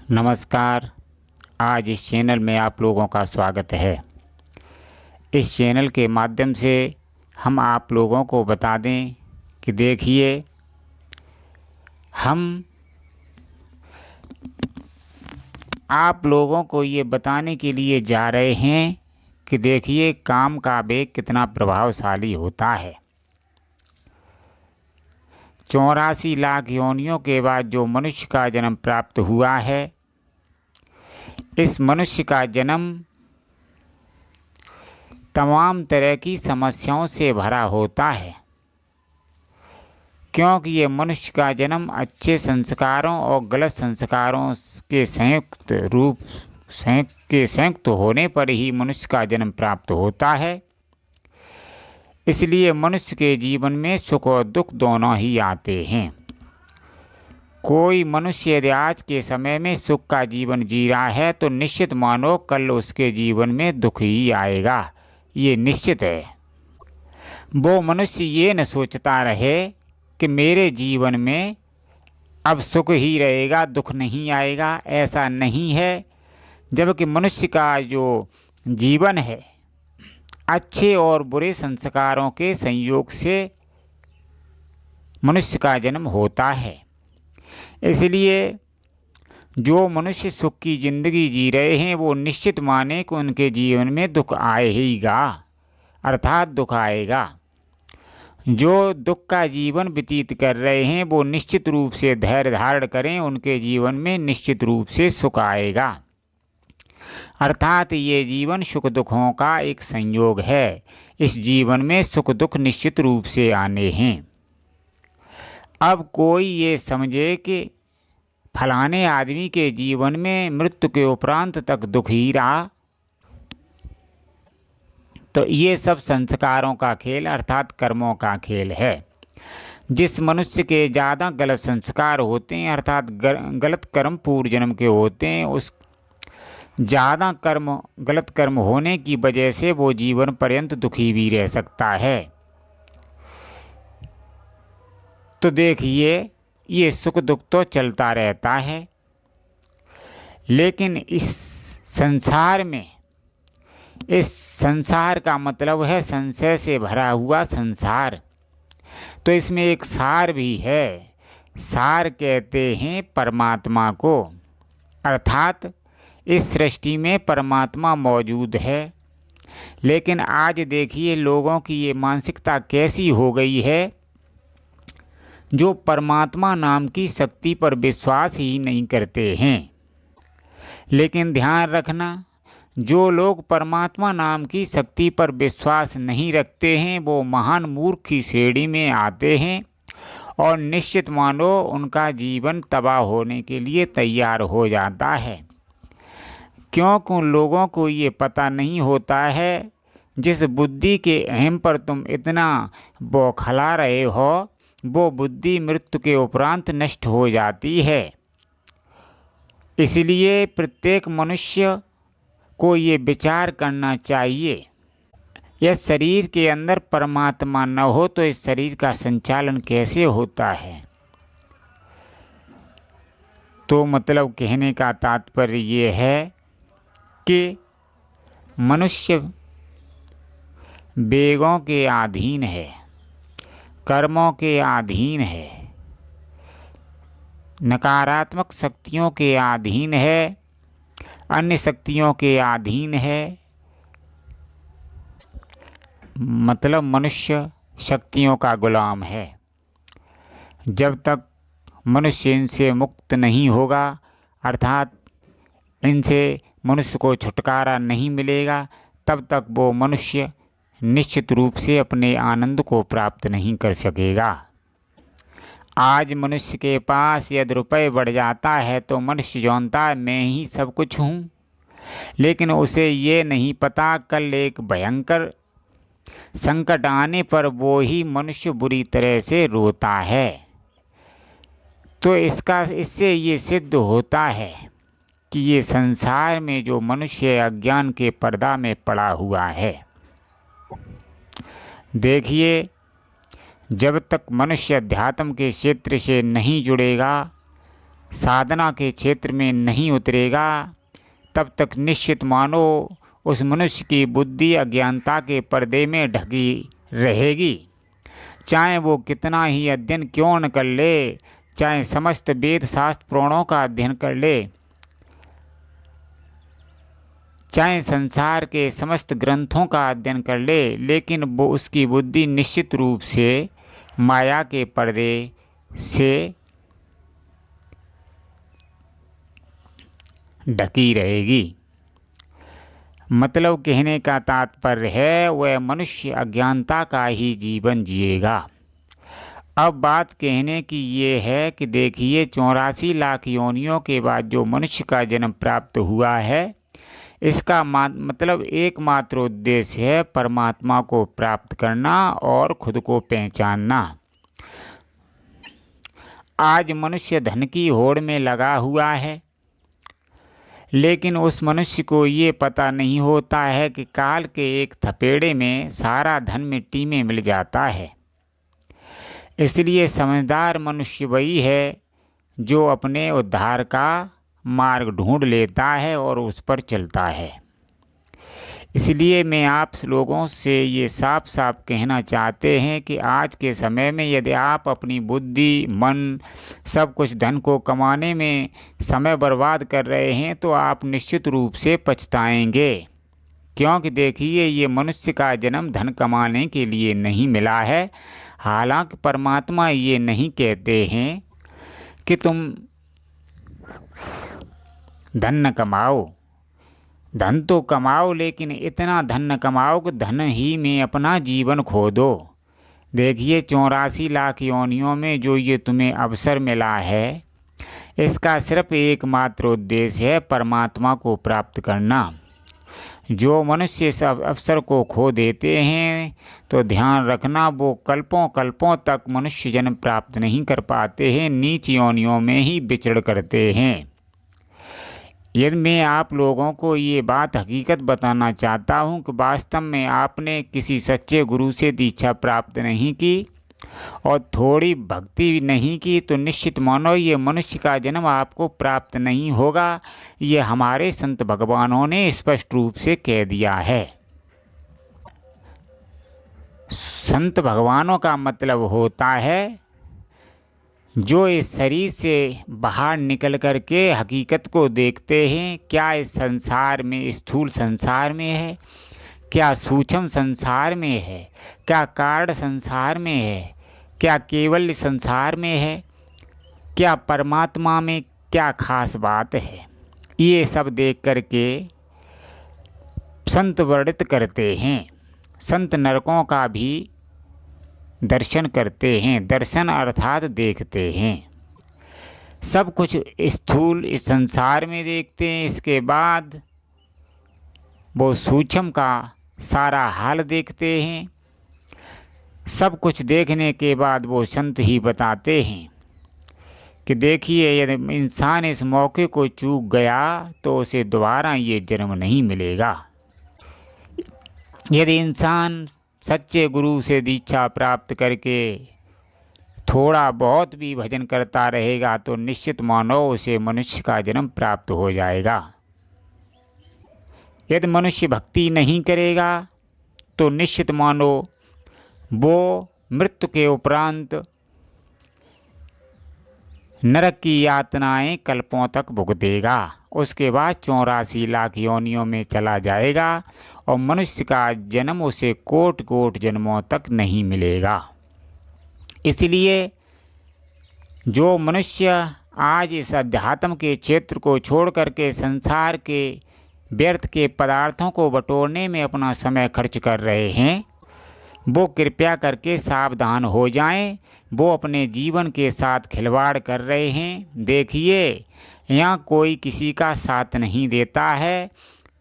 नमस्कार। आज इस चैनल में आप लोगों का स्वागत है। इस चैनल के माध्यम से हम आप लोगों को बता दें कि देखिए, हम आप लोगों को ये बताने के लिए जा रहे हैं कि देखिए, काम का वेग कितना प्रभावशाली होता है। 84 लाख योनियों के बाद जो मनुष्य का जन्म प्राप्त हुआ है, इस मनुष्य का जन्म तमाम तरह की समस्याओं से भरा होता है, क्योंकि ये मनुष्य का जन्म अच्छे संस्कारों और गलत संस्कारों के संयुक्त होने पर ही मनुष्य का जन्म प्राप्त होता है। इसलिए मनुष्य के जीवन में सुख और दुख दोनों ही आते हैं। कोई मनुष्य यदि आज के समय में सुख का जीवन जी रहा है तो निश्चित मानो कल उसके जीवन में दुख ही आएगा, ये निश्चित है। वो मनुष्य ये न सोचता रहे कि मेरे जीवन में अब सुख ही रहेगा, दुख नहीं आएगा, ऐसा नहीं है। जबकि मनुष्य का जो जीवन है, अच्छे और बुरे संस्कारों के संयोग से मनुष्य का जन्म होता है। इसलिए जो मनुष्य सुख की ज़िंदगी जी रहे हैं वो निश्चित माने कि उनके जीवन में दुख आएगा, अर्थात दुख आएगा। जो दुख का जीवन व्यतीत कर रहे हैं वो निश्चित रूप से धैर्य धारण करें, उनके जीवन में निश्चित रूप से सुख आएगा। अर्थात ये जीवन सुख दुखों का एक संयोग है। इस जीवन में सुख दुख निश्चित रूप से आने हैं। अब कोई ये समझे कि फलाने आदमी के जीवन में मृत्यु के उपरांत तक दुख ही रहा, तो ये सब संस्कारों का खेल अर्थात कर्मों का खेल है। जिस मनुष्य के ज़्यादा गलत संस्कार होते हैं अर्थात गलत कर्म पूर्व जन्म के होते हैं, उस ज़्यादा गलत कर्म होने की वजह से वो जीवन पर्यंत दुखी भी रह सकता है। तो देखिए, ये सुख दुख तो चलता रहता है, लेकिन इस संसार का मतलब है संशय से भरा हुआ संसार। तो इसमें एक सार भी है। सार कहते हैं परमात्मा को, अर्थात इस सृष्टि में परमात्मा मौजूद है। लेकिन आज देखिए, लोगों की ये मानसिकता कैसी हो गई है, जो परमात्मा नाम की शक्ति पर विश्वास ही नहीं करते हैं। लेकिन ध्यान रखना, जो लोग परमात्मा नाम की शक्ति पर विश्वास नहीं रखते हैं वो महान मूर्ख की श्रेणी में आते हैं और निश्चित मानो उनका जीवन तबाह होने के लिए तैयार हो जाता है। क्योंकि उन लोगों को ये पता नहीं होता है, जिस बुद्धि के अहम पर तुम इतना बौखला रहे हो वो बुद्धि मृत्यु के उपरांत नष्ट हो जाती है। इसलिए प्रत्येक मनुष्य को ये विचार करना चाहिए, यह शरीर के अंदर परमात्मा न हो तो इस शरीर का संचालन कैसे होता है। तो मतलब कहने का तात्पर्य ये है कि मनुष्य वेगों के अधीन है, कर्मों के अधीन है, नकारात्मक शक्तियों के अधीन है, अन्य शक्तियों के अधीन है। मतलब मनुष्य शक्तियों का गुलाम है। जब तक मनुष्य इनसे मुक्त नहीं होगा, अर्थात इनसे मनुष्य को छुटकारा नहीं मिलेगा, तब तक वो मनुष्य निश्चित रूप से अपने आनंद को प्राप्त नहीं कर सकेगा। आज मनुष्य के पास यदि रुपये बढ़ जाता है तो मनुष्य जानता है मैं ही सब कुछ हूँ, लेकिन उसे ये नहीं पता कल एक भयंकर संकट आने पर वो ही मनुष्य बुरी तरह से रोता है। तो इससे ये सिद्ध होता है कि ये संसार में जो मनुष्य अज्ञान के पर्दा में पड़ा हुआ है। देखिए, जब तक मनुष्य अध्यात्म के क्षेत्र से नहीं जुड़ेगा, साधना के क्षेत्र में नहीं उतरेगा, तब तक निश्चित मानो उस मनुष्य की बुद्धि अज्ञानता के पर्दे में ढकी रहेगी। चाहे वो कितना ही अध्ययन क्यों न कर ले, चाहे समस्त वेद शास्त्र पुराणों का अध्ययन कर ले, चाहे संसार के समस्त ग्रंथों का अध्ययन कर ले, लेकिन वो उसकी बुद्धि निश्चित रूप से माया के पर्दे से ढकी रहेगी। मतलब कहने का तात्पर्य है वह मनुष्य अज्ञानता का ही जीवन जिएगा। अब बात कहने की ये है कि देखिए 84 लाख योनियों के बाद जो मनुष्य का जन्म प्राप्त हुआ है, इसका मतलब एकमात्र उद्देश्य है परमात्मा को प्राप्त करना और खुद को पहचानना। आज मनुष्य धन की होड़ में लगा हुआ है, लेकिन उस मनुष्य को ये पता नहीं होता है कि काल के एक थपेड़े में सारा धन मिट्टी में मिल जाता है। इसलिए समझदार मनुष्य वही है जो अपने उद्धार का मार्ग ढूंढ लेता है और उस पर चलता है। इसलिए मैं आप लोगों से ये साफ साफ कहना चाहते हैं कि आज के समय में यदि आप अपनी बुद्धि, मन, सब कुछ धन को कमाने में समय बर्बाद कर रहे हैं तो आप निश्चित रूप से पछताएंगे। क्योंकि देखिए ये मनुष्य का जन्म धन कमाने के लिए नहीं मिला है। हालांकि परमात्मा ये नहीं कहते हैं कि तुम धन न कमाओ, धन तो कमाओ, लेकिन इतना धन न कमाओ कि धन ही में अपना जीवन खो दो। देखिए 84 लाख योनियों में जो ये तुम्हें अवसर मिला है, इसका सिर्फ एकमात्र उद्देश्य है परमात्मा को प्राप्त करना। जो मनुष्य इस अवसर को खो देते हैं तो ध्यान रखना वो कल्पों कल्पों तक मनुष्य जन्म प्राप्त नहीं कर पाते हैं, नीच योनियों में ही विचरण करते हैं। यदि मैं आप लोगों को ये बात हकीकत बताना चाहता हूँ कि वास्तव में आपने किसी सच्चे गुरु से दीक्षा प्राप्त नहीं की और थोड़ी भक्ति भी नहीं की, तो निश्चित मानो ये मनुष्य का जन्म आपको प्राप्त नहीं होगा। ये हमारे संत भगवानों ने स्पष्ट रूप से कह दिया है। संत भगवानों का मतलब होता है जो इस शरीर से बाहर निकल कर के हकीकत को देखते हैं। क्या इस संसार में, स्थूल संसार में है, क्या सूक्ष्म संसार में है, क्या कारण संसार में है, क्या केवल संसार में है, क्या परमात्मा में क्या खास बात है, ये सब देख कर के संत वर्णित करते हैं। संत नरकों का भी दर्शन करते हैं। दर्शन अर्थात देखते हैं। सब कुछ स्थूल इस संसार में देखते हैं, इसके बाद वो सूक्ष्म का सारा हाल देखते हैं। सब कुछ देखने के बाद वो संत ही बताते हैं कि देखिए यदि इंसान इस मौके को चूक गया तो उसे दोबारा ये जन्म नहीं मिलेगा। यदि इंसान सच्चे गुरु से दीक्षा प्राप्त करके थोड़ा बहुत भी भजन करता रहेगा तो निश्चित मानो उसे मनुष्य का जन्म प्राप्त हो जाएगा। यदि मनुष्य भक्ति नहीं करेगा तो निश्चित मानो वो मृत्यु के उपरांत नरक की यातनाएं कल्पों तक भुगतेगा। उसके बाद 84 लाख योनियों में चला जाएगा और मनुष्य का जन्म उसे कोट कोट जन्मों तक नहीं मिलेगा। इसलिए जो मनुष्य आज इस अध्यात्म के क्षेत्र को छोड़ करके संसार के व्यर्थ के पदार्थों को बटोरने में अपना समय खर्च कर रहे हैं, वो कृपया करके सावधान हो जाएं। वो अपने जीवन के साथ खिलवाड़ कर रहे हैं। देखिए यहाँ कोई किसी का साथ नहीं देता है।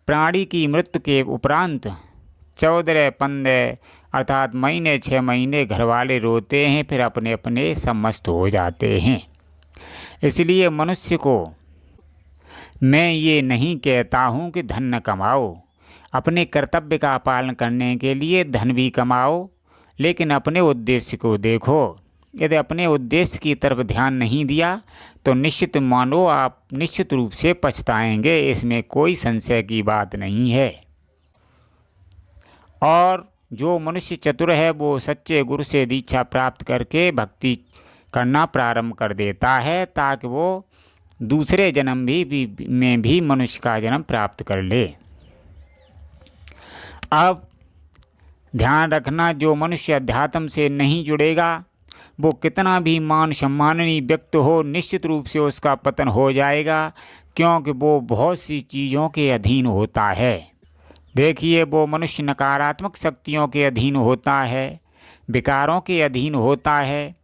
प्राणी की मृत्यु के उपरांत 14-15 अर्थात महीने 6 महीने घरवाले रोते हैं, फिर अपने अपने सब मस्त हो जाते हैं। इसलिए मनुष्य को मैं ये नहीं कहता हूँ कि धन न कमाओ। अपने कर्तव्य का पालन करने के लिए धन भी कमाओ, लेकिन अपने उद्देश्य को देखो। यदि अपने उद्देश्य की तरफ ध्यान नहीं दिया तो निश्चित मानो आप निश्चित रूप से पछताएंगे, इसमें कोई संशय की बात नहीं है। और जो मनुष्य चतुर है वो सच्चे गुरु से दीक्षा प्राप्त करके भक्ति करना प्रारंभ कर देता है, ताकि वो दूसरे जन्म में भी मनुष्य का जन्म प्राप्त कर ले। अब ध्यान रखना, जो मनुष्य अध्यात्म से नहीं जुड़ेगा वो कितना भी मान सम्माननीय व्यक्ति हो, निश्चित रूप से उसका पतन हो जाएगा, क्योंकि वो बहुत सी चीज़ों के अधीन होता है। देखिए, वो मनुष्य नकारात्मक शक्तियों के अधीन होता है, विकारों के अधीन होता है।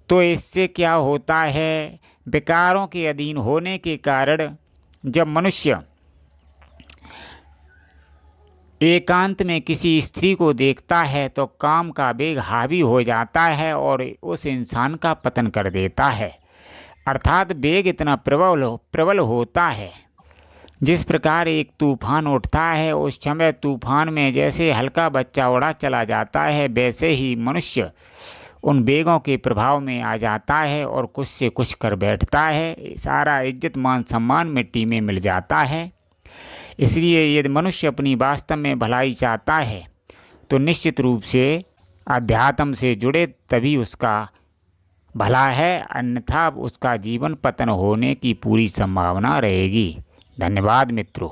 तो इससे क्या होता है, विकारों के अधीन होने के कारण जब मनुष्य एकांत में किसी स्त्री को देखता है तो काम का वेग हावी हो जाता है और उस इंसान का पतन कर देता है। अर्थात वेग इतना प्रबल होता है। जिस प्रकार एक तूफान उठता है, उस समय तूफान में जैसे हल्का बच्चा उड़ा चला जाता है, वैसे ही मनुष्य उन वेगों के प्रभाव में आ जाता है और कुछ से कुछ कर बैठता है। सारा इज्जत मान सम्मान मिट्टी में मिल जाता है। इसलिए यदि मनुष्य अपनी वास्तव में भलाई चाहता है तो निश्चित रूप से अध्यात्म से जुड़े, तभी उसका भला है, अन्यथा उसका जीवन पतन होने की पूरी संभावना रहेगी। धन्यवाद मित्रों।